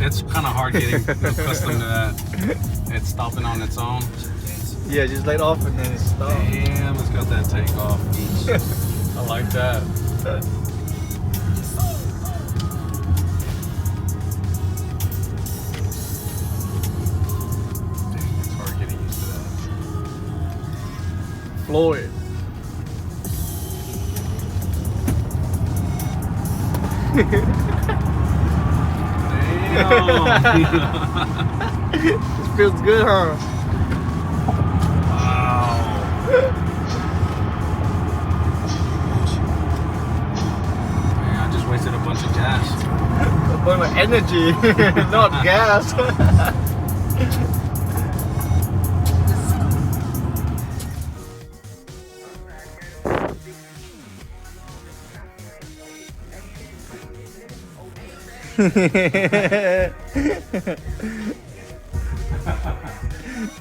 it's kind of hard getting accustomed to that. It's stopping on its own. Yeah, just let off and then it stops. Damn, it's got that takeoff. I like that. Dang, it's hard getting used to that. Floyd. Damn. This feels good, huh? Wow. Man, I just wasted a bunch of gas. A bunch of energy, not gas.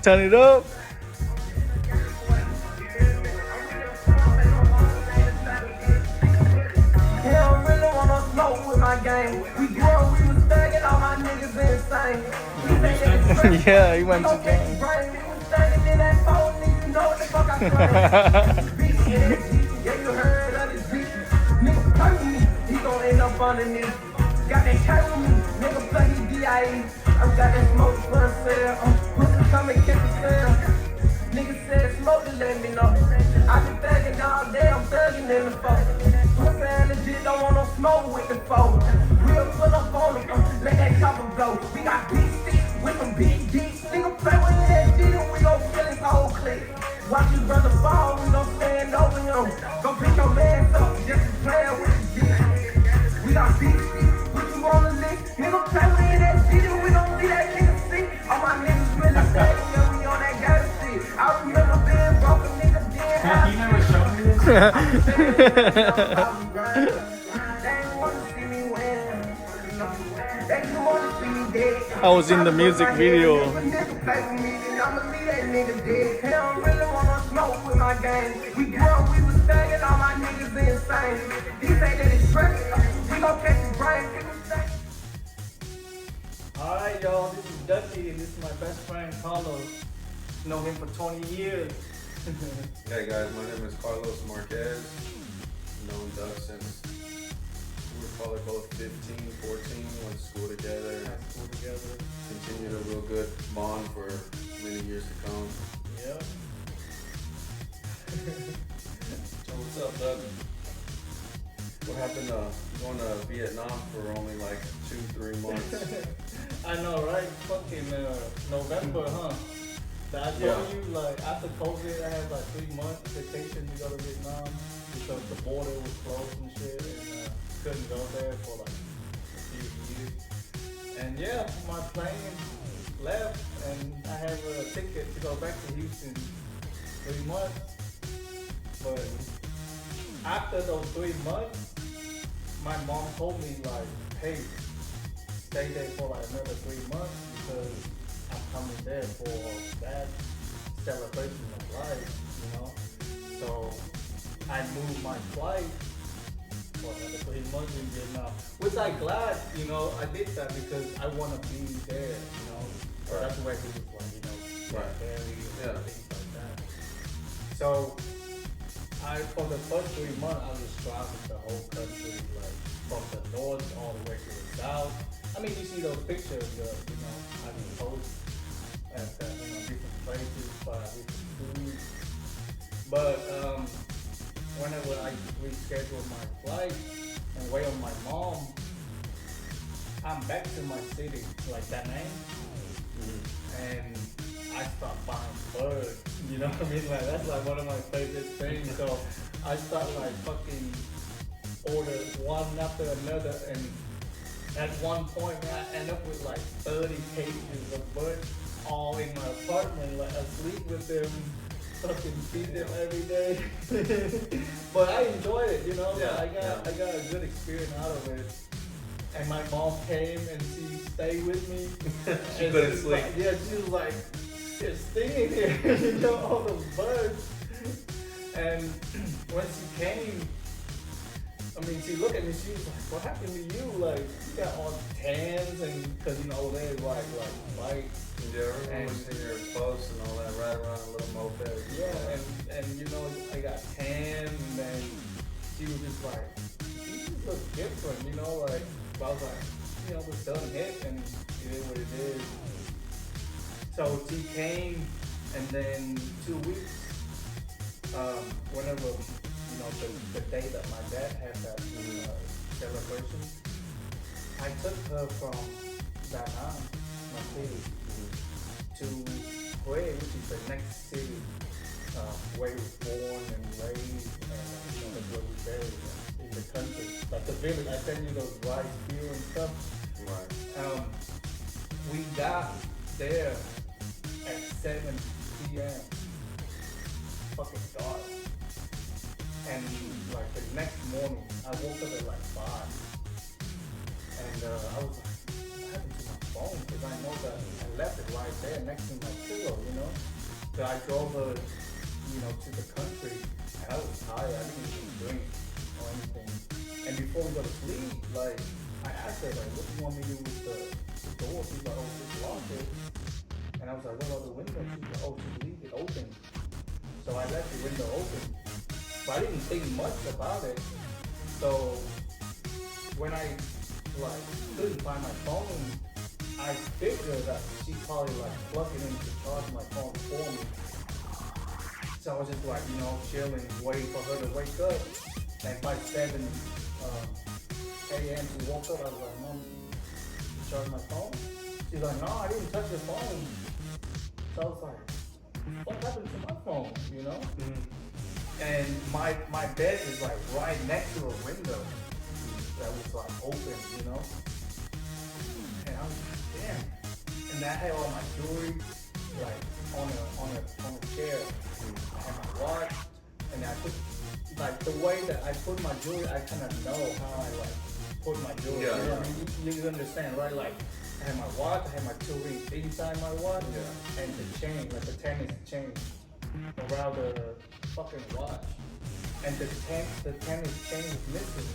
Turn it up. Yeah, he went to jail. Got that cat with me, nigga play his DIE. I'm got that smoke for sale. Pussy come and kiss the cell. Nigga said smoke to let me know. I been thugging all day, I'm thugging in the phone. Pussy and legit don't want no smoke with the phone. Real pull up on them, let that chopper blow. We got big sticks with some big beats. Nigga play with that shit and we gon' kill his whole clique. Watch his brother fall, we gon' stand over him. Go pick your man up, just to play with the G. We got big sticks. On the list, nigga play with that shit and we don't leave that nigga sick. All my niggas really sad, yeah, we on that guy shit. I remember being broke, a nigga dead high. You never showed me this? They ain't wanna see me win. They just wanna see me dead. I was in the music video. If a nigga play with me, then I'ma leave that nigga dead. They don't really wanna smoke with my gang. We grew up, we was thugging, all my niggas insane. These ain't that it's fresh, we gon' catch the brain. Alright, y'all, this is Ducky, and this is my best friend Carlos. Know him for 20 years. Hey guys, my name is Carlos Marquez. Known Duck since we were probably both 15, 14, went to school together. Continued a real good bond for many years to come. Yep. So what's up, Doug? What happened going to Vietnam for only like 2-3 months? I know, right? Fucking November, huh? That I told you, like, after COVID, I had like 3 months vacation to go to Vietnam because the border was closed and shit, and couldn't go there for like a few years. And yeah, my plane left, and I have a ticket to go back to Houston 3 months. But after those 3 months, my mom told me like, hey, stay there for like another 3 months because I'm coming there for that celebration of life, you know? So I moved my flight for another 3 months in Vietnam, which I'm glad, you know, I did that because I want to be there, you know? Right. That's where it was like, you know, Right. and things like that. So for the first 3 months, I was traveling the whole country, like from the north all the way to the south. I mean, you see those pictures, you know, I mean, post at you know, different places, different foods. But whenever I rescheduled my flight and wait on my mom, I'm back to my city, like that name, and I start buying birds. You know what I mean? Like that's like one of my favorite things. So I start like fucking order one after another, and at one point I end up with like 30 cages of birds all in my apartment. Like I sleep with them, fucking feed them every day. But I enjoyed it, you know. Yeah, I got a good experience out of it. And my mom came and she stayed with me. She couldn't sleep. Like, yeah, she was like, it's stinging here, you know, all those bugs. And when she came, I mean, she looked at me, she was like, what happened to you? Like, you got all tans and, cause you know, they like white. Yeah, I remember seeing your posts and all that, right around a little moped. Yeah, and you know, I got tan, and then she was just like, you just look different, you know, like, but I was like, you know, the sun hit, and it is what it is. So she came, and then 2 weeks, whenever, you know, the day that my dad had that celebration, I took her from Da Nang, my city, to Hue, which is the next city where he was born and raised, and you know, that's where we buried him in the country. Like the village, I sent you those rice fields and stuff. Right. We got there at 7 p.m. Fucking dark. And like the next morning, I woke up at like 5. And I was like, what happened to my phone? Because I know that I left it right there next to my pillow, you know? So I drove her, you know, to the country, and I was tired. I didn't even drink or anything. And before we go to sleep, like, I asked her, like, what do you want me to do with the door? She's like, oh, just lock it. And I was like, what about the window? She's like, oh, just leave it open. So I left the window open. But I didn't think much about it. So when I like couldn't find my phone, I figured that she probably like plugged it in to charge my phone for me. So I was just like, you know, chilling, waiting for her to wake up. And by 7 a.m. she woke up. I was like, Mom, you charge my phone? She's like, no, I didn't touch your phone. So I was like, what happened to my phone, you know? And my bed is like right next to a window that was like open, you know? And I was like, damn. And I had all my jewelry like on a chair. I had my watch, and I put like the way that I put my jewelry, I kind of know how I like put my jewelry. Yeah, you know yeah. what I mean? You understand, right? Like I had my watch, I had my jewelry inside my watch, Yeah. and the chain, like the tennis chain around the fucking watch. And the tennis chain is missing.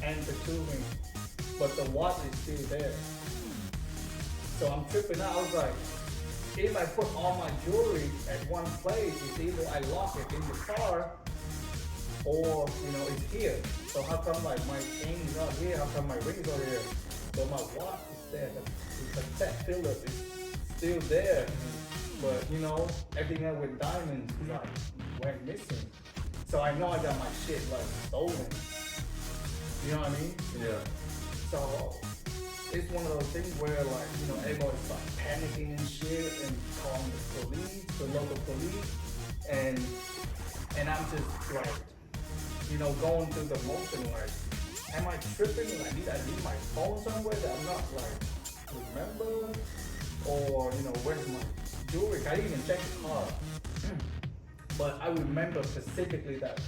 And the tubing. But the watch is still there. So I'm tripping out. I was like, if I put all my jewelry at one place, it's either I lock it in the car or, you know, it's here. So how come like my chain is out here? How come my rings are here? So my watch is there. The set filler is still there. But, you know, everything else with diamonds like went missing. So I know I got my shit like stolen. You know what I mean? Yeah. So it's one of those things where like, you know, everybody's like panicking and shit and calling the police, the local police, and I'm just like, you know, going through the motion like, am I tripping? Like, did I leave my phone somewhere that I'm not like remember? Or, you know, where's my jewelry? I didn't even check the car. But I remember specifically that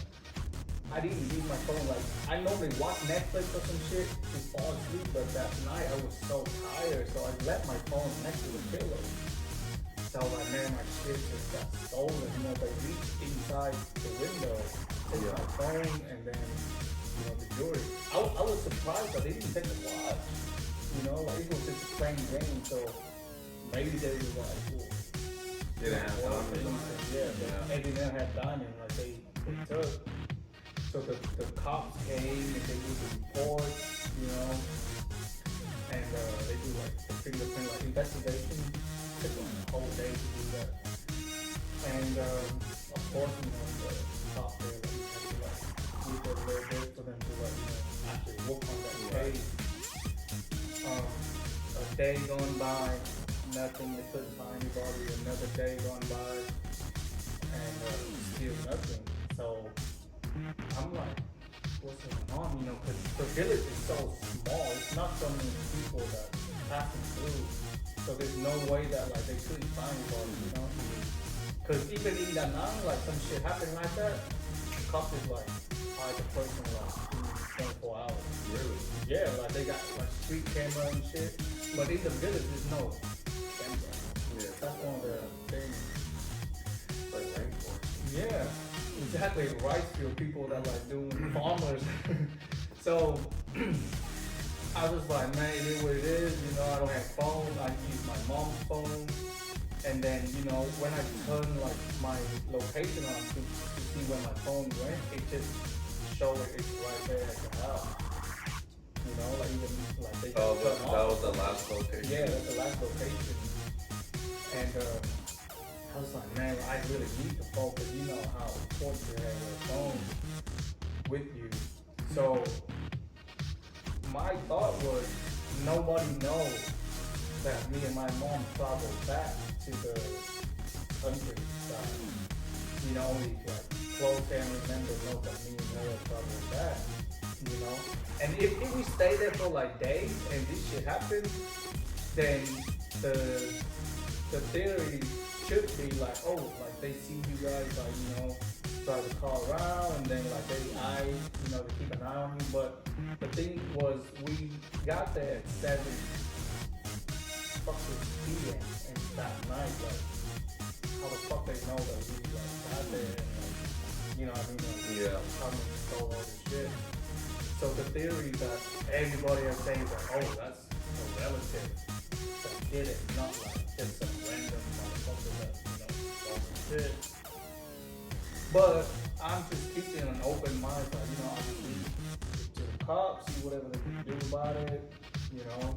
I didn't use my phone. Like, I normally watch Netflix or some shit to fall asleep, but that night I was so tired, so I left my phone next to the pillow. So I was like, man, my shit just got stolen. You know, they reached inside the window, took my phone, and then, you know, the jewelry. I was surprised that they didn't take the watch. You know, like, it was just a plain game, so maybe they was like, ooh. They didn't have diamonds on it. Yeah, every man had diamonds, like they took. So the cops came and they do the report, you know, and they do like the fingerprint like investigation. It took like a whole day to do that. And of course, you know, the cop there like, had to like move it a little bit for them to like, you know, actually work on that case. A day going by, nothing, they couldn't find anybody. Another day gone by, and still nothing. So I'm like, what's going on? You know, because the village is so small. It's not so many people that passing through. So there's no way that like they couldn't find anybody, you know? Because even in Da Nang, like some shit happened like that, the cops is like, find the person like in 24 hours. Really? Yeah, like they got like street camera and shit. But in the village, there's no camera. Yeah. That's one of the things. Like rainforest. Yeah, exactly, rice field, people that like doing farmers. So I was like, man, it is what it is. You know, I don't have phone. I use my mom's phone. And then, you know, when I turn like my location on to see where my phone went, it just show it's right there at the house. You know, like even like they Oh, just turn that off. was the last location. Yeah, that's the last location. And I was like, man, I really need the phone because you know how important to have a phone with you. So my thought was, nobody knows that me and my mom traveled back to the countryside. You know, only like close family members know that me and her traveled back. You know, and if we stay there for like days and this shit happens, then the theory should be like, oh, like they see you guys like, you know, drive the car around and then like they you know, they keep an eye on you. But the thing was, we got there at 7 fucking p.m. and that night, like, how the fuck they know that we like got there and like, you know what I mean? Like, Yeah. come and stole all this shit. So the theory that everybody is saying that, oh, that's a relative that did it, not like just some random motherfucker that, you know, stole the shit. But I'm just keeping an open mind, like, you know, I'm just leave it to the cops, see whatever they can do about it, you know.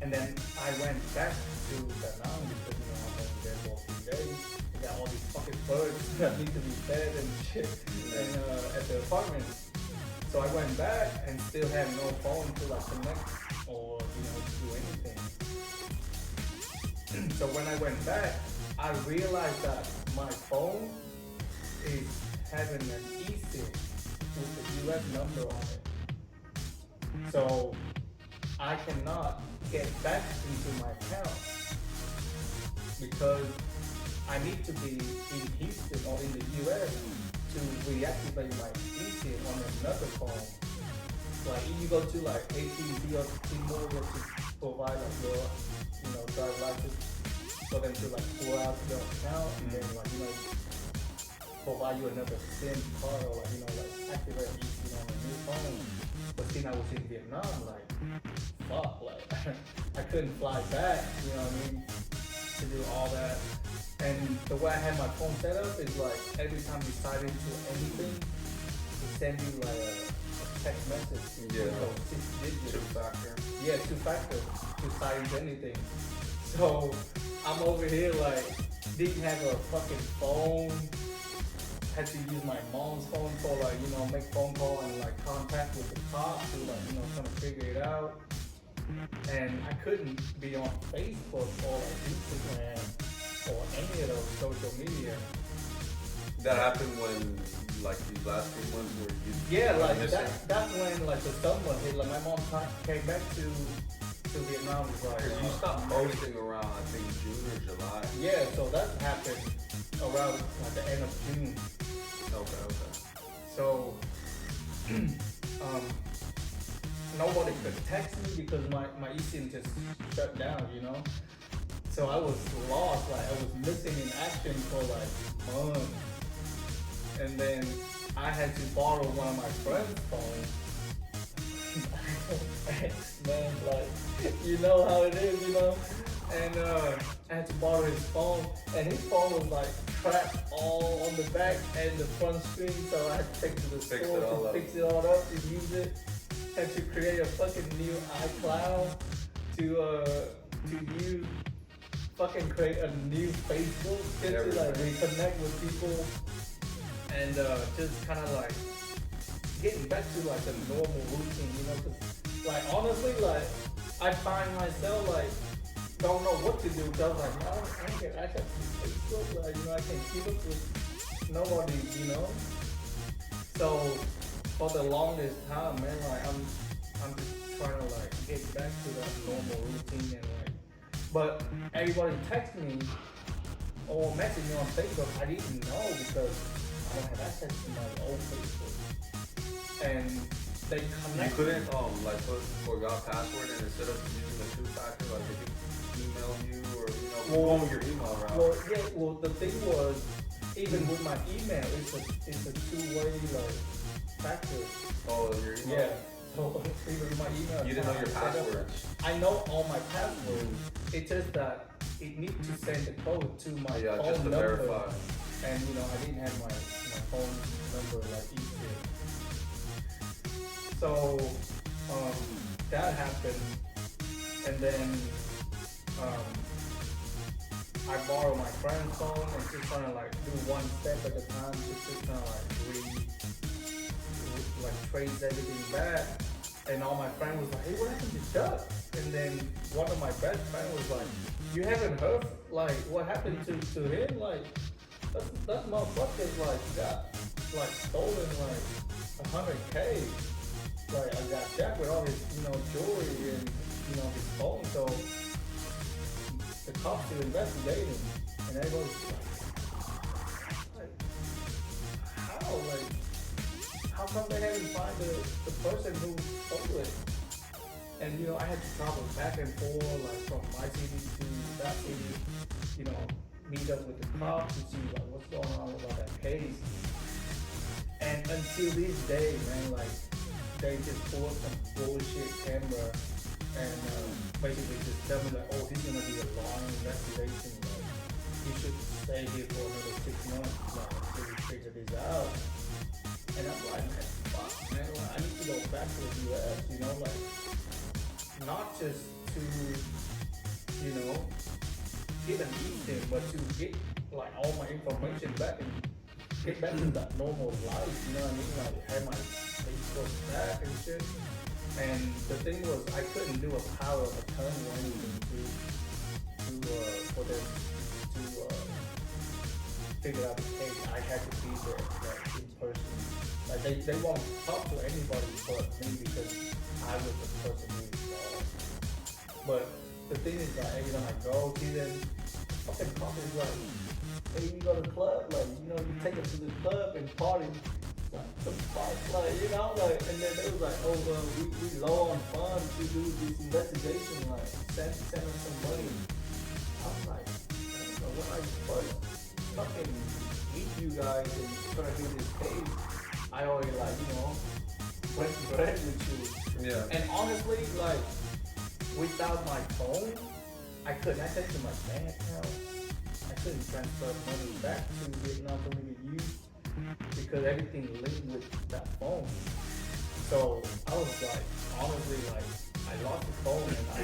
And then I went back to Vietnam because, you know, I'm only there for a few days. I got all these fucking birds that need to be fed and shit and, at the apartment. So I went back and still had no phone to like connect or, you know, do anything. So when I went back, I realized that my phone is having an eSIM with the US number on it. So I cannot get back into my account because I need to be in Houston or in the US to reactivate my eSIM on another phone. Like if you go to like AT&T or T-Mobile to provide like your, you know, drive license for them to like pull out your account and then like, you know, provide you another SIM card or like, you know, like activate eSIM on a new phone. But since I was in Vietnam, like, fuck, like I couldn't fly back, you know what I mean, to do all that. And the way I had my phone set up is like every time you sign into anything, it send you like a text message. Yeah. So 6 digits. Two-factor. Yeah, 2-factor to sign into anything. So I'm over here like didn't have a fucking phone. Had to use my mom's phone for like, you know, make phone call and like contact with the cops to like, you know, trying to figure it out. And I couldn't be on Facebook or like Instagram or any of those social media. That happened when, like, these last few months where you... Yeah, like missing. that when like the summer hit, like my mom came back to Vietnam, was like, Because you stopped posting around, I think, June or July. yeah, so that happened around like the end of June. Okay. So nobody could text me because my eSIM just shut down, you know? So I was lost, like I was missing in action for like months. And then I had to borrow one of my friend's phones. Man, like, you know how it is, you know? And I had to borrow his phone, and his phone was like cracked all on the back and the front screen, so I had to take it to the store to fix it all up, to use it. Had to create a fucking new iCloud to use, fucking create a new Facebook just to like reconnect with people, and just kind of like getting back to like the normal routine, you know? Cause like honestly, like I find myself like don't know what to do because I was like, no, I don't get access to Facebook, like, you know, I can't keep up with nobody, you know? So for the longest time, man, like I'm just trying to like get back to that normal routine and like, but everybody text me or message me on Facebook, I didn't know because I don't have access to my old Facebook. And they connect. You couldn't like forgot password and instead of using the 2-factor, like they could email you or, you know, phone your email around. Well, yeah, well the thing was, even with my email, it's a two-way like factor. Oh, your email? Yeah. So even with my email. You didn't know your passwords. I know all my passwords. It's just that it needs to send the code to my phone just to number. verify. And I didn't have my phone number like easier. So that happened, and then I borrowed my friend's phone and just trying to like do one step at a time, just trying to like trace everything back. And all my friend was like, hey, what happened to Duck? And then one of my best friends was like, you haven't heard like what happened to him? Like that motherfucker like got like stolen like 100K. Like I got jacked with all his jewelry and his phone. So the cops are investigating, and everyone's like how come they haven't find the person who stole it? And I had to travel back and forth like from my city to that city, meet up with the cops to see like what's going on about that case. And until this day, man, like they just pull up some bullshit camera and basically just tell me like, oh, this is gonna be a long investigation. Like you should stay here for another 6 months, like until we figure this out. And I'm like, man, fuck, man, like, I need to go back to the US, like not just to, get an eating, but to get like all my information back and get back to that normal life, you know what I mean? Like have my Facebook back and shit. And the thing was, I couldn't do a power of attorney or anything for them to figure out the case. I had to be there, like in person. Like they won't talk to anybody but me because I was the person who was involved. But the thing is that every time I go see them, fucking cop is like, hey, you go to the club, like, you take us to the club and party. Like, the fuck, like, and then they was like, oh, well, we low on funds to do this investigation, like, send us some money. I was like, when I first fucking meet you guys and try to do this case, I already like, went to bed with you. Yeah. And honestly, like, without my phone, I couldn't access to my bank account. I couldn't transfer money back to Vietnam for me to use because everything linked with that phone. So I was like, honestly, like, I lost the phone and I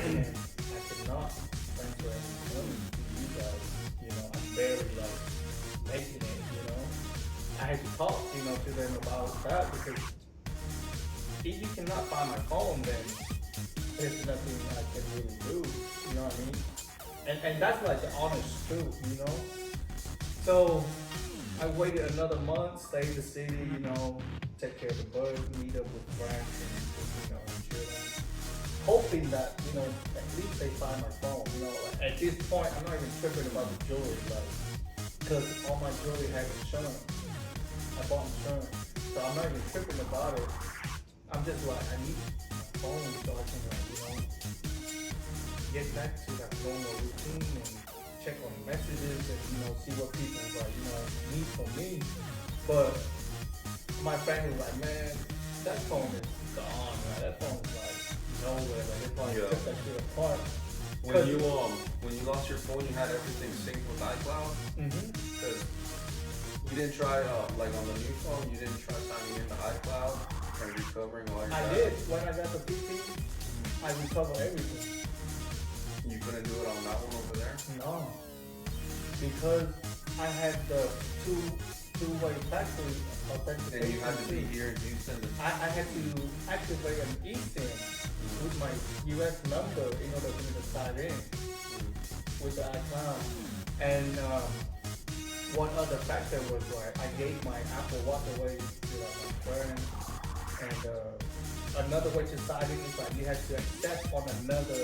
could not transfer any money to you guys. I'm barely like making it, I had to talk, to them about that because if you cannot find my phone, then there's nothing I can really do, you know what I mean? And that's like the honest truth, So I waited another month, stayed in the city, take care of the birds, meet up with friends and chill. Hoping that, at least they find my phone, like at this point, I'm not even tripping about the jewelry, like, because all my jewelry had insurance. I bought insurance, so I'm not even tripping about it. I'm just like, I need my phone so I can, like, get back to that normal routine and check on messages and, see what people, like, need from me. But my friend was like, man, that phone is gone, man. That phone's like nowhere. Like, they probably took that shit apart. When you lost your phone, you had everything synced with iCloud? Mm-hmm. Because you didn't try, like on the new phone, you didn't try signing into iCloud and recovering all your I did. When I got the PC, I recovered everything. You couldn't do it on that one over there? No. Because I had the two-way factory authentication. And you had to be here in Houston? I had to activate an eSIM with my US number in order for me to sign in with the iCloud. And one other factor was like I gave my Apple Watch away to my friend, and another way to sign in is like you had to accept on another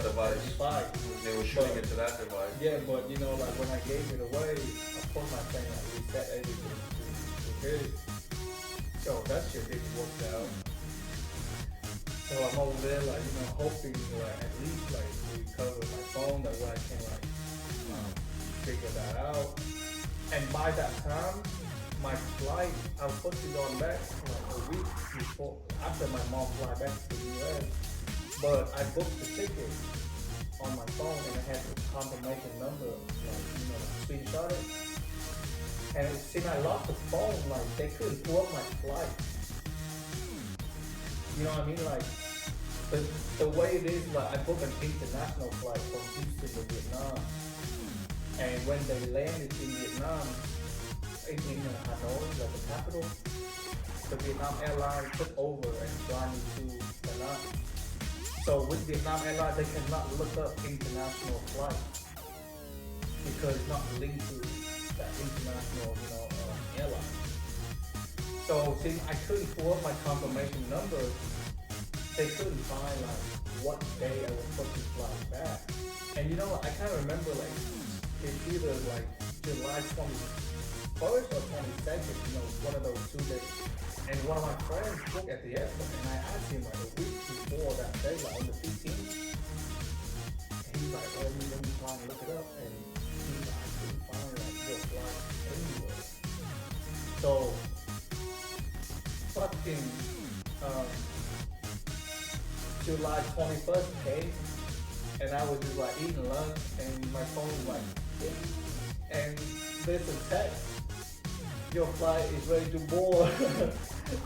device. They were shooting it to that device. Yeah, but like when I gave it away, of course my friend like reset everything to his. So that shit didn't work out. So I'm over there like hoping like at least like recover my phone that way I can like figure that out. And by that time, my flight, I was supposed to go on back like a week before, after my mom fly back to the US. But I booked the ticket on my phone and I had the confirmation number, like, screenshot it. And since I lost the phone, like, they couldn't pull up my flight. You know what I mean? Like, the way it is, like, I booked an international flight from Houston to Vietnam. And when they landed in Vietnam, in Hanoi, like the capital, the Vietnam Airlines took over and fly me to Da Nang. So with Vietnam Airlines, they cannot look up international flight because it's not linked to that international, airline. So since I couldn't pull up my confirmation number, they couldn't find like what day I was supposed to fly back. And I can't remember, like, it's either like July 21st or 22nd, one of those 2 days. And one of my friends booked at the airport, and I asked him like a week before that day, like on the 15th. And he's like, let me try and look it up. And he's like, I couldn't find like your flight anywhere. So fucking July 21st came, and I was just like eating lunch, and my phone was like, ding, and there's a text. Your flight is ready to board.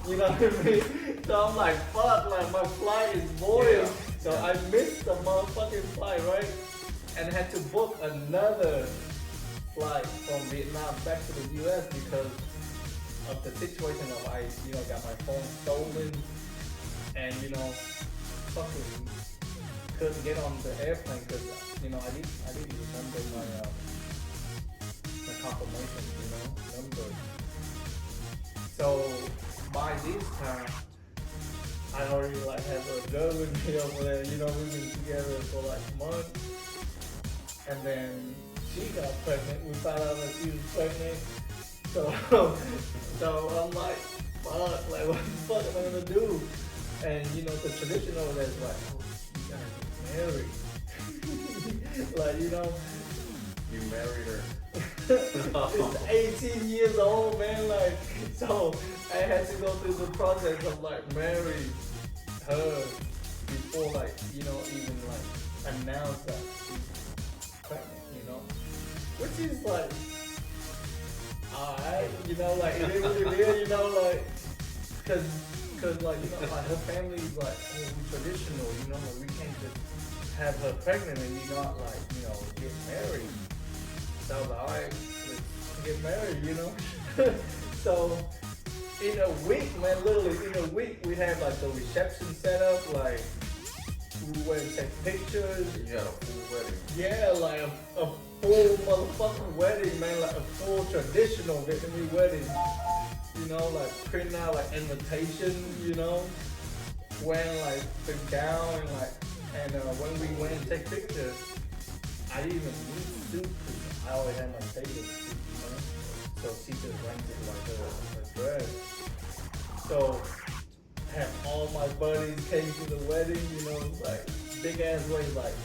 You know what I mean? So I'm like, fuck, like my flight is boarding. Yeah. So I missed the motherfucking flight, right? And had to book another flight from Vietnam back to the US because of the situation of I got my phone stolen and fucking couldn't get on the airplane because I didn't remember my confirmation number. So by this time I already like have a girl with me over there, we've been together for like months. And then she got pregnant. We found out that she was pregnant. So I'm like, fuck, like what the fuck am I gonna do? And the tradition over there is like, oh, you gotta get married. Like, You married her. It's 18 years old, man. Like, so I had to go through the process of like marrying her before like, even like announce that she's pregnant, which is like, alright, like it is what it is, like, cause like, like her family's like, oh, we traditional, like we can't just have her pregnant and not like, get married. So I was like, alright, let's get married, So in a week, man, literally in a week, we had like the reception set up, like we went and take pictures. You had a full wedding. Yeah, like a full motherfucking wedding, man, like a full traditional Vietnamese wedding. Like printing out like invitation, wearing like the gown and like, and when we went and take pictures, I didn't even need a suit because I already had my tailor suit, So she just rented like a dress. So had all my buddies came to the wedding, like big ass wedding, like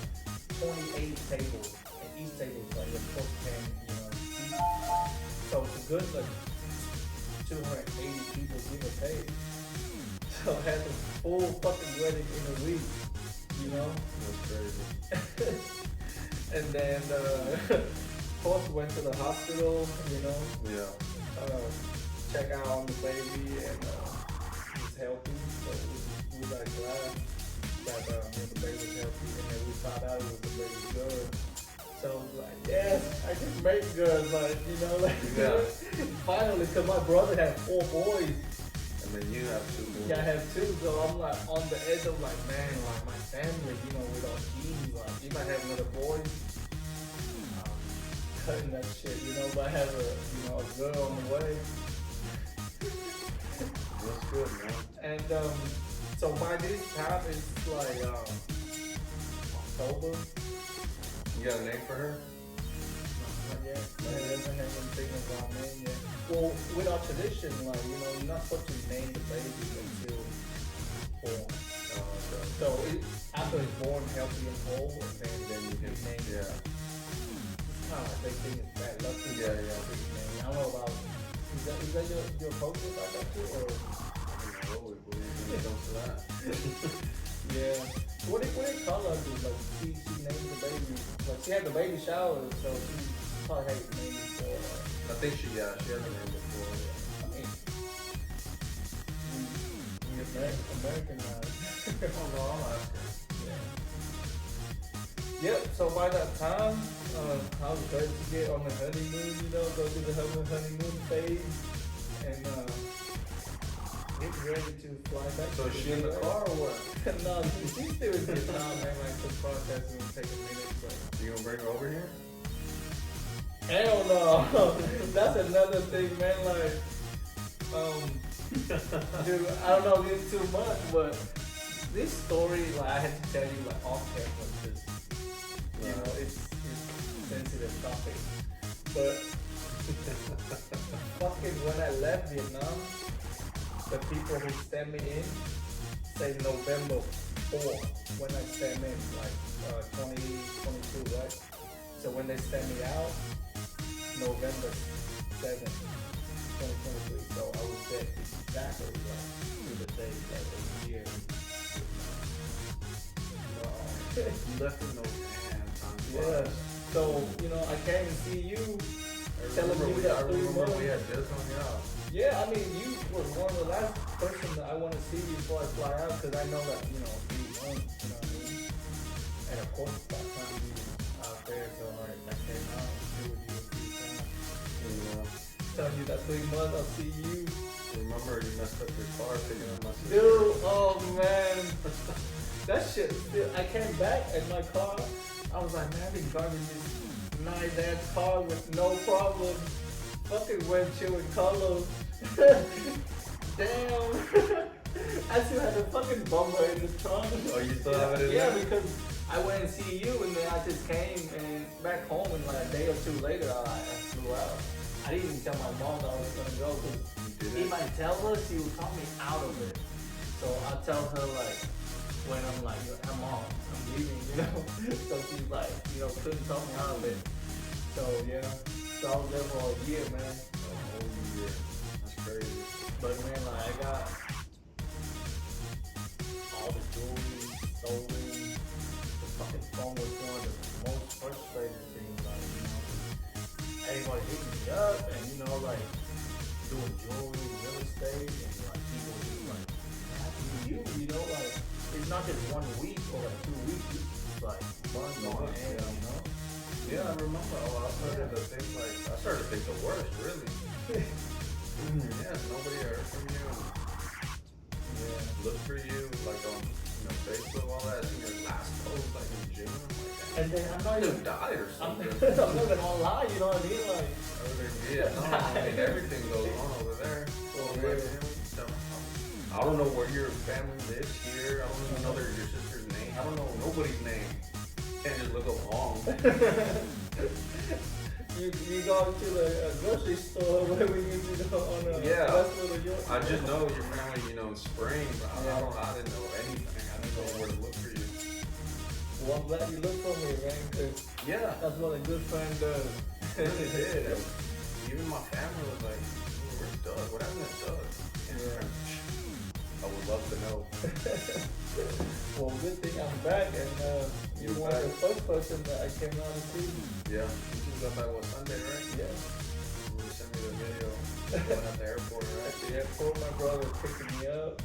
28 tables, and each table is like a 10, seats. So it's a good like 280 people give or take. So I had the full fucking wedding in a week, That's crazy. And then, of course, went to the hospital, Yeah. check out on the baby, and he's healthy. So we like glad that the baby was healthy, and then we found out it was the baby girl. So I was like, yes, I can make girls, like, Yeah. finally, because my brother had 4 boys. And then you have 2 boys. Yeah, I have 2, so I'm like on the edge of like, man, like my family, with our genes, like if I have another boy, cutting that shit, but I have a girl on the way. That's good, man. And so by this time it's like October. You got a name for her? Not yet. I haven't thinking about a name yet. Well, with our tradition, like, you're not supposed to name the baby until born. So after it's born healthy and whole, and then you can name it. Yeah. It's they think it's bad luck. Yeah. I don't know about. Is that your poster about that too, or? I don't know what we believe when it comes to that. Yeah. What did Carla do? Like she named the baby. Like she had the baby shower, so she probably had the name before. I think she had the name before. I mean, Americanized. Oh no, I'll ask her. Yep, so by that time, I was ready to get on the honeymoon, go through the honeymoon phase, and get ready to fly back. So is she in the car or what? No, she's still in Vietnam, man, like the process will take a minute, but. You gonna bring her over here? Hell no! That's another thing, man, like, dude, I don't know this too much, but this story, like, I had to tell you, like, off camera, because, it's sensitive topic. But, fucking, when I left Vietnam, the people who sent me in say November 4 when I sent in, like, 2022, right? So when they sent me out, November 7th, 2023. So I was there exactly like to the day, like a year. You left in no time. Yeah. So, I came and see you. I remember we had just hung out. Yeah, I mean, you was one of the last person that I want to see before I fly out, because I know that, 3 months, you know what I mean? And of course, by the time you was out there, so I came out and see with you a few times. Telling you that 3 months, I'll see you. Remember, you messed up your car picking up my sister. Dude, oh man. That shit, I came back in my car. I was like, man, I've been driving this nice ass car with no problem. Fucking windshield with color. Damn. I still had the fucking bumper in the trunk. Oh, you still have it in Yeah, there? because I went and see you, and then I just came and back home, and like a day or two later, I flew out. I didn't even tell my mom that I was gonna go, because if I tell her, she would talk me out of it. So I tell her like when I'm like, I'm off, I'm leaving, So she's like, couldn't talk me out of it. So yeah, so I was there for a year, man. A whole year. That's crazy. But man, like I got all the jewelry stolen. The fucking phone was one of the most frustrating things. Like, everybody hitting me up, and like doing jewelry, real estate, and like people just like happy to you, like it's not just 1 week or like 2 weeks, it's like months on end, Yeah, I remember. I started to think the worst, really. Yeah, nobody heard from you. Yeah. Look for you, like on Facebook, all that. I think your last post, like in gym, like And then I'm not you even died or I'm something. not even online, you know what I mean? Like, everything goes on over there. I don't know where your family lives here. I don't even know your sister's name. I don't know nobody's name. Can't just look up long. you go to the grocery store where we used to go on Westwood or York. I just know your family, in spring, but I didn't know anything. I didn't know where to look for you. Well, I'm glad you looked for me, man, because that's what a good friend does. It really did. Even my family was like, where's Doug? What happened to Doug? I would love to know. Well, good thing I'm back, and you were the first person that I came out to see. Yeah, you just got back on Sunday, right? Yeah. You sent me the video going at the airport, right? At the airport, my brother picking me up.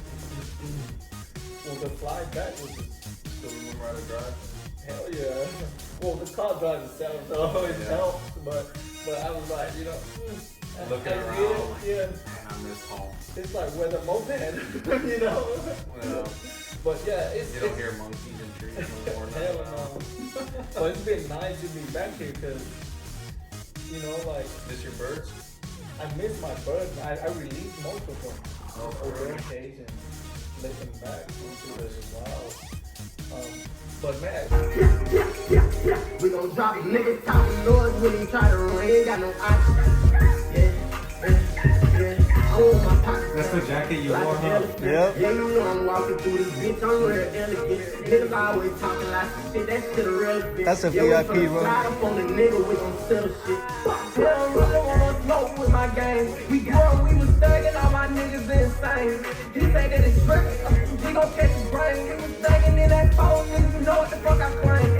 Well, the flight back was just... Still remember how to drive? Hell yeah. Well, the car drives itself, so it helps, but I was like, looking I around, yeah. Man, I miss home. It's like with a moped, Well, But yeah, you don't hear monkeys and trees no more. Hell no. But it's been nice to be back here, because, like... Miss your birds? I miss my birds. I released most of them. For Over real? cage and let them back into the wild. But man, We gon' drop it, niggas talking noise when he try to rain. Got no option. Yeah. hold my pockets. That's the jacket you wore, huh? Yep. Yeah, you know I'm walking through this bitch, I'm real elegant. Niggas always talking like some shit, that shit irrelevant. That's a Yeah, VIP we room. slide up on the nigga with some settle shit. We don't really wanna smoke with my gang. We grew up, we was thugging, all my niggas insane. He say that it's trippin', he gon' catch his brain. We was thugging in that phone, niggas, you know what the fuck I claim.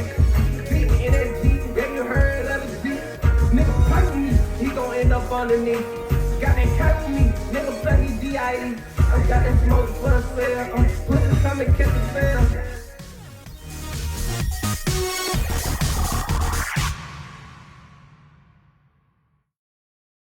Beat NSG, yeah, you heard NSG. Nigga play with me, he gon' end up underneath. Got that cat with me, nigga play me DIE. I got that smoke for the sale. Pussy come and catch the sale.